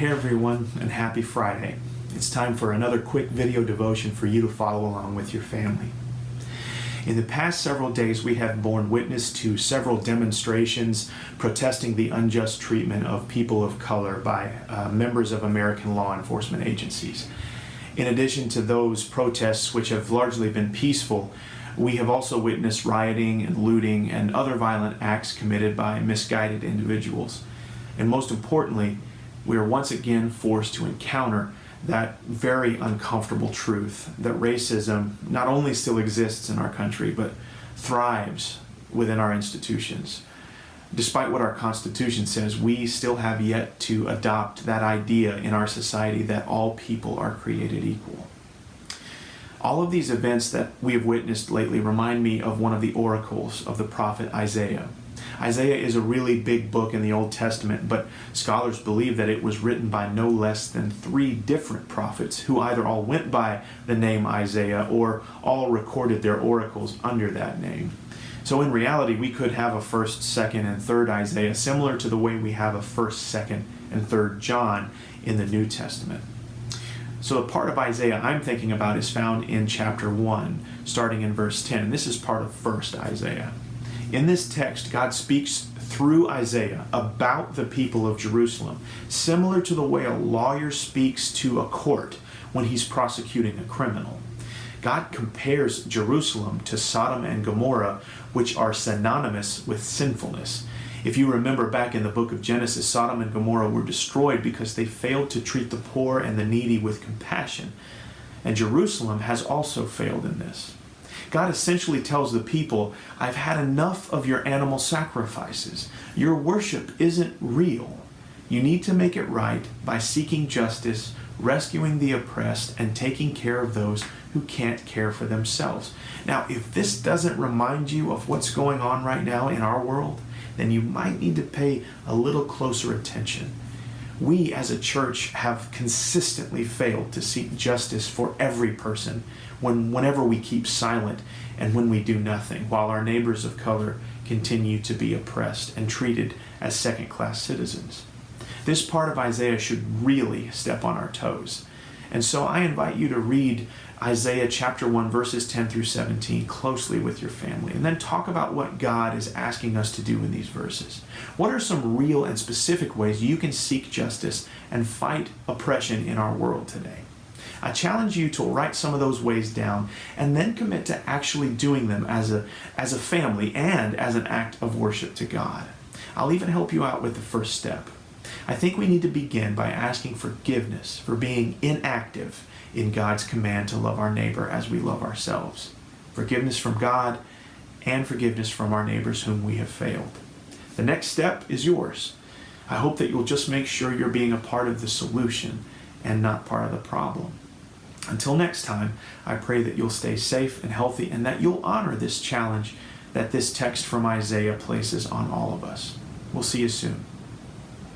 Hey everyone, and happy Friday. It's time for another quick video devotion for you to follow along with your family. In the past several days, we have borne witness to several demonstrations protesting the unjust treatment of people of color by members of American law enforcement agencies. In addition to those protests, which have largely been peaceful, we have also witnessed rioting and looting and other violent acts committed by misguided individuals. And most importantly, we are once again forced to encounter that very uncomfortable truth that racism not only still exists in our country, but thrives within our institutions. Despite what our Constitution says, we still have yet to adopt that idea in our society that all people are created equal. All of these events that we have witnessed lately remind me of one of the oracles of the prophet Isaiah. Isaiah is a really big book in the Old Testament, but scholars believe that it was written by no less than 3 different prophets who either all went by the name Isaiah or all recorded their oracles under that name. So in reality, we could have a 1st, 2nd, and 3rd Isaiah, similar to the way we have a 1st, 2nd, and 3rd John in the New Testament. So the part of Isaiah I'm thinking about is found in chapter 1, starting in verse 10, and this is part of 1st Isaiah. In this text, God speaks through Isaiah about the people of Jerusalem, similar to the way a lawyer speaks to a court when he's prosecuting a criminal. God compares Jerusalem to Sodom and Gomorrah, which are synonymous with sinfulness. If you remember back in the book of Genesis, Sodom and Gomorrah were destroyed because they failed to treat the poor and the needy with compassion. And Jerusalem has also failed in this. God essentially tells the people, I've had enough of your animal sacrifices. Your worship isn't real. You need to make it right by seeking justice, rescuing the oppressed, and taking care of those who can't care for themselves. Now, if this doesn't remind you of what's going on right now in our world, then you might need to pay a little closer attention. We as a church have consistently failed to seek justice for every person whenever we keep silent and when we do nothing, while our neighbors of color continue to be oppressed and treated as second-class citizens. This part of Isaiah should really step on our toes. And so I invite you to read Isaiah chapter 1, verses 10 through 17 closely with your family, and then talk about what God is asking us to do in these verses. What are some real and specific ways you can seek justice and fight oppression in our world today? I challenge you to write some of those ways down and then commit to actually doing them as a family and as an act of worship to God. I'll even help you out with the first step. I think we need to begin by asking forgiveness for being inactive in God's command to love our neighbor as we love ourselves. Forgiveness from God and forgiveness from our neighbors whom we have failed. The next step is yours. I hope that you'll just make sure you're being a part of the solution and not part of the problem. Until next time, I pray that you'll stay safe and healthy and that you'll honor this challenge that this text from Isaiah places on all of us. We'll see you soon.